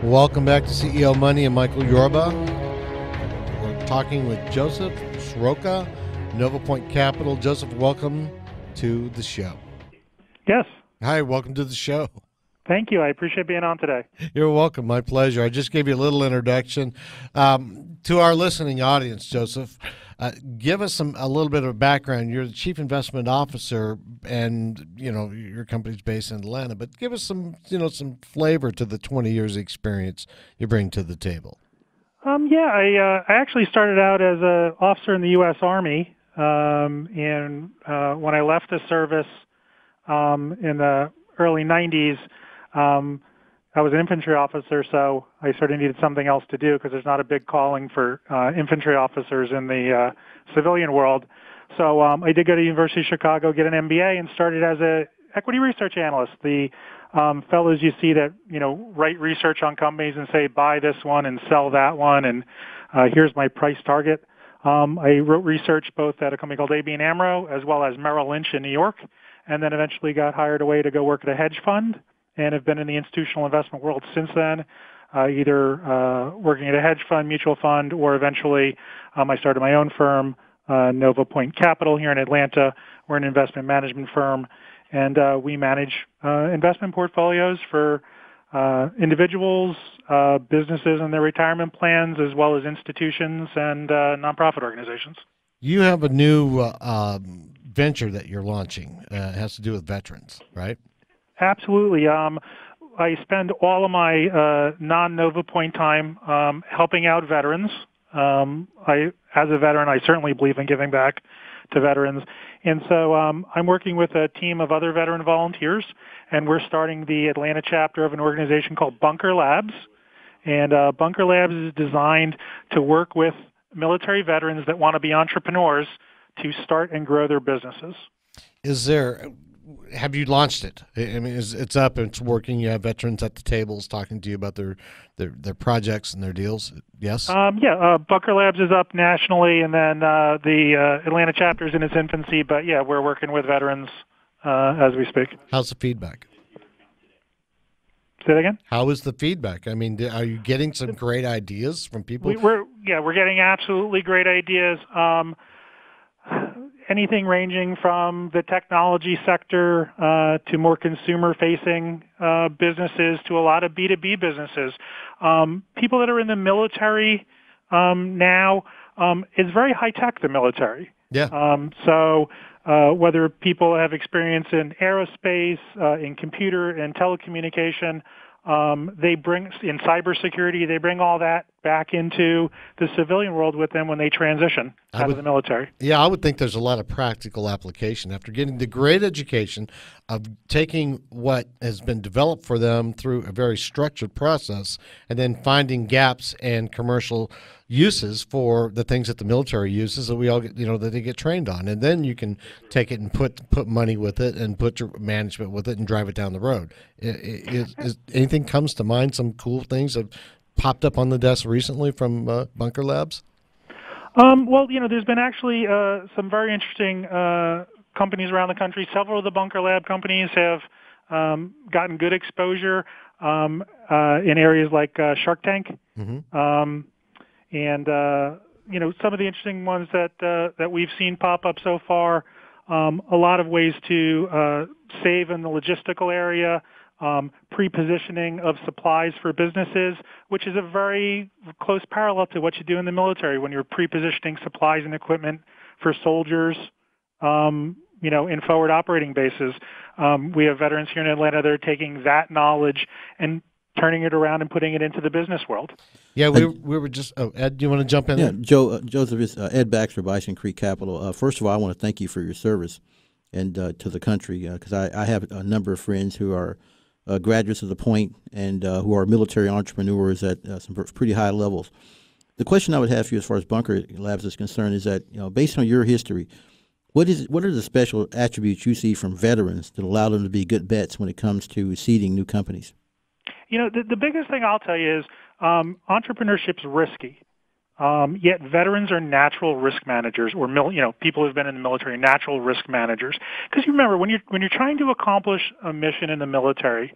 Welcome back to CEO Money and Michael Yorba. We're talking with Joseph Sroka, NovaPoint Capital. Joseph, welcome to the show. Yes. Hi, welcome to the show. Thank you. I appreciate being on today. You're welcome. My pleasure. I just gave you a little introduction. To our listening audience, Joseph, give us a little bit of background. You're the Chief Investment Officer, and your company's based in Atlanta. But give us some flavor to the 20 years experience you bring to the table. I actually started out as an officer in the U.S. Army, and when I left the service in the early 90s, I was an infantry officer, so I sort of needed something else to do because there's not a big calling for infantry officers in the civilian world. So I did go to University of Chicago, get an MBA, and started as a equity research analyst. The fellows you see that write research on companies and say buy this one and sell that one, and here's my price target. I wrote research both at a company called ABN AMRO as well as Merrill Lynch in New York, and then eventually got hired away to go work at a hedge fund, and have been in the institutional investment world since then, either working at a hedge fund, mutual fund, or eventually I started my own firm, NovaPoint Capital here in Atlanta. We're an investment management firm, and we manage investment portfolios for individuals, businesses and their retirement plans, as well as institutions and nonprofit organizations. You have a new venture that you're launching. It has to do with veterans, right? Absolutely. I spend all of my non-NovaPoint time helping out veterans. As a veteran, I certainly believe in giving back to veterans. And so I'm working with a team of other veteran volunteers, and we're starting the Atlanta chapter of an organization called Bunker Labs. And Bunker Labs is designed to work with military veterans that want to be entrepreneurs to start and grow their businesses. Have you launched it? I mean, it's up, it's working. You have veterans at the tables talking to you about their projects and their deals. Yes. Bunker Labs is up nationally, and then the Atlanta chapter is in its infancy. But yeah, we're working with veterans as we speak. How's the feedback? Say that again. How is the feedback? I mean, are you getting some great ideas from people? We're getting absolutely great ideas. Anything ranging from the technology sector to more consumer-facing businesses to a lot of B2B businesses. People that are in the military now, it's very high-tech, the military. Yeah. So whether people have experience in aerospace, in computer and telecommunication, they bring in cybersecurity, they bring all that back into the civilian world with them when they transition out of the military. Yeah, I would think there's a lot of practical application after getting the great education of taking what has been developed for them through a very structured process and then finding gaps and commercial uses for the things that the military uses that we all get, that they get trained on. And then you can take it and put money with it and put your management with it and drive it down the road. Is anything comes to mind, some cool things have popped up on the desk recently from Bunker Labs? Well, there's been actually some very interesting companies around the country. Several of the Bunker Lab companies have gotten good exposure in areas like Shark Tank. Mm-hmm. And some of the interesting ones that we've seen pop up so far, a lot of ways to save in the logistical area, pre-positioning of supplies for businesses, which is a very close parallel to what you do in the military when you're pre-positioning supplies and equipment for soldiers, in forward operating bases. We have veterans here in Atlanta that are taking that knowledge and turning it around and putting it into the business world. Yeah, we were just. Oh, Ed, do you want to jump in? Yeah, Joseph, is Ed Baxter, Bison Creek Capital. First of all, I want to thank you for your service and to the country because I have a number of friends who are graduates of the Point and who are military entrepreneurs at some pretty high levels. The question I would have for you as far as Bunker Labs is concerned is that, based on your history, what are the special attributes you see from veterans that allow them to be good bets when it comes to seeding new companies? The biggest thing I'll tell you is entrepreneurship's risky. Yet veterans are natural risk managers, or people who've been in the military, natural risk managers. Because you remember, when you're trying to accomplish a mission in the military,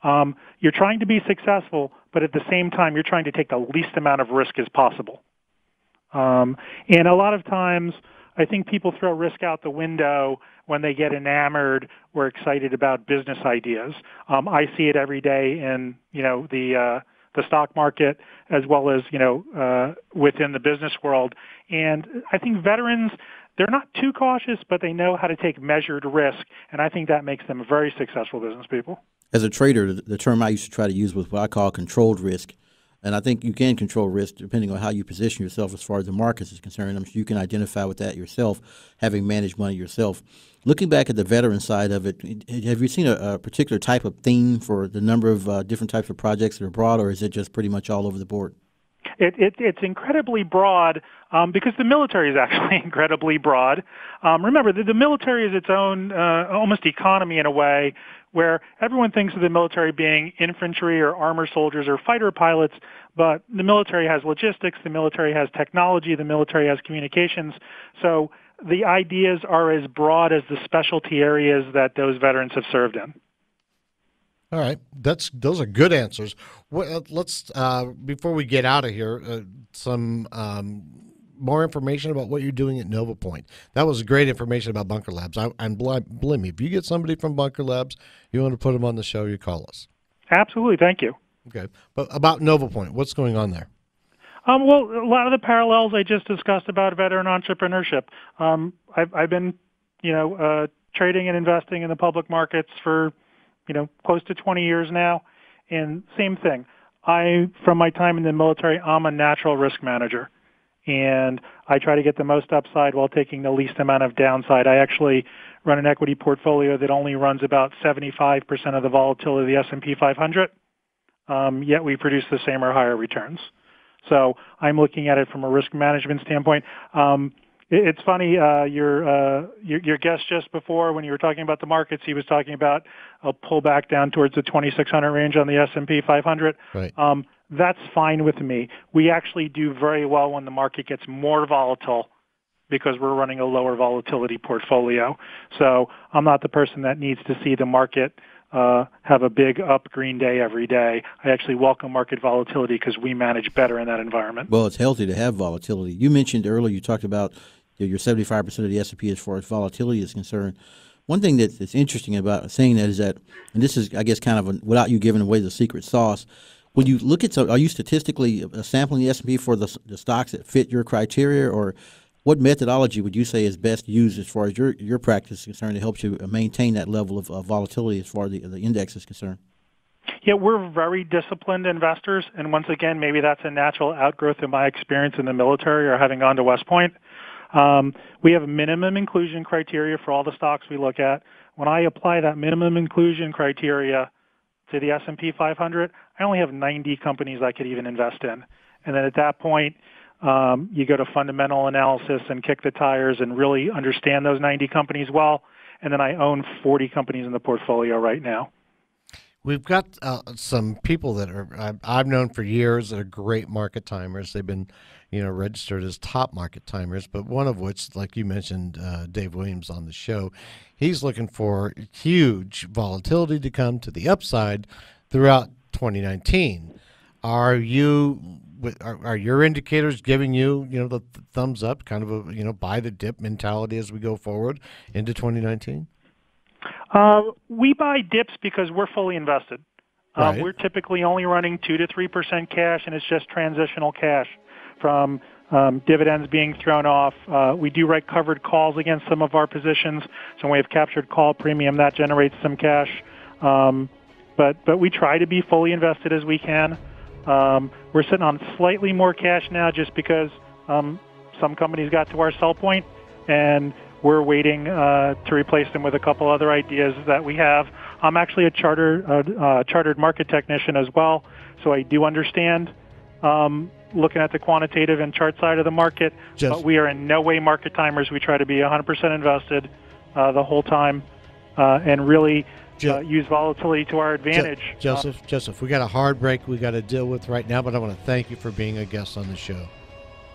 you're trying to be successful, but at the same time, you're trying to take the least amount of risk as possible. And a lot of times, I think people throw risk out the window when they get enamored or excited about business ideas. I see it every day in, the stock market as well as, within the business world. And I think veterans, they're not too cautious, but they know how to take measured risk, and I think that makes them very successful business people. As a trader, the term I used to try to use was what I call controlled risk. And I think you can control risk depending on how you position yourself as far as the markets is concerned. I'm sure you can identify with that yourself, having managed money yourself. Looking back at the veteran side of it, have you seen a particular type of theme for the number of different types of projects that are brought, or is it just pretty much all over the board? It's incredibly broad because the military is actually incredibly broad. Remember, the military is its own almost economy in a way, where everyone thinks of the military being infantry or armor soldiers or fighter pilots, but the military has logistics, the military has technology, the military has communications. So the ideas are as broad as the specialty areas that those veterans have served in. All right, those are good answers. Let's before we get out of here, some more information about what you're doing at NovaPoint. That was great information about Bunker Labs. And believe me, if you get somebody from Bunker Labs, you want to put them on the show, you call us. Absolutely, thank you. Okay, but about NovaPoint, what's going on there? Well, a lot of the parallels I just discussed about veteran entrepreneurship. I've been, trading and investing in the public markets for close to 20 years now. And same thing. From my time in the military, I'm a natural risk manager. And I try to get the most upside while taking the least amount of downside. I actually run an equity portfolio that only runs about 75% of the volatility of the S&P 500, yet we produce the same or higher returns. So I'm looking at it from a risk management standpoint. It's funny, your guest just before, when you were talking about the markets, he was talking about a pullback down towards the 2,600 range on the S&P 500. Right. That's fine with me. We actually do very well when the market gets more volatile because we're running a lower volatility portfolio. So I'm not the person that needs to see the market have a big up green day every day. I actually welcome market volatility because we manage better in that environment. Well, it's healthy to have volatility. You mentioned earlier, you talked about your 75% of the S&P as far as volatility is concerned. One thing that's interesting about saying that is that, and this is, I guess, kind of without you giving away the secret sauce, when you look at, are you statistically sampling the S&P for the stocks that fit your criteria, or what methodology would you say is best used as far as your practice is concerned to help you maintain that level of volatility as far as the index is concerned? Yeah, we're very disciplined investors, and once again, maybe that's a natural outgrowth of my experience in the military or having gone to West Point. We have a minimum inclusion criteria for all the stocks we look at. When I apply that minimum inclusion criteria to the S&P 500, I only have 90 companies I could even invest in. And then at that point, you go to fundamental analysis and kick the tires and really understand those 90 companies well. And then I own 40 companies in the portfolio right now. We've got some people that I've known for years that are great market timers. They've been, registered as top market timers, but one of which, like you mentioned, Dave Williams on the show, he's looking for huge volatility to come to the upside throughout 2019. Are your indicators giving you, the thumbs up, kind of a, buy the dip mentality as we go forward into 2019? We buy dips because we're fully invested. Right. We're typically only running 2 to 3% cash, and it's just transitional cash from dividends being thrown off. We do write covered calls against some of our positions, so when we have captured call premium, that generates some cash. But we try to be fully invested as we can. We're sitting on slightly more cash now just because some companies got to our sell point, and we're waiting to replace them with a couple other ideas that we have. I'm actually a chartered market technician as well, so I do understand looking at the quantitative and chart side of the market, but we are in no way market timers. We try to be 100% invested the whole time and really use volatility to our advantage. Joseph, we got a hard break we got to deal with right now, but I want to thank you for being a guest on the show.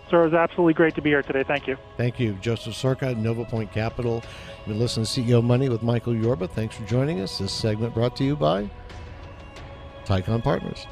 Sir, it was absolutely great to be here today. Thank you. Thank you. Joseph Sroka, NovaPoint Capital. You've been listening to CEO Money with Michael Yorba. Thanks for joining us. This segment brought to you by Tycon Partners.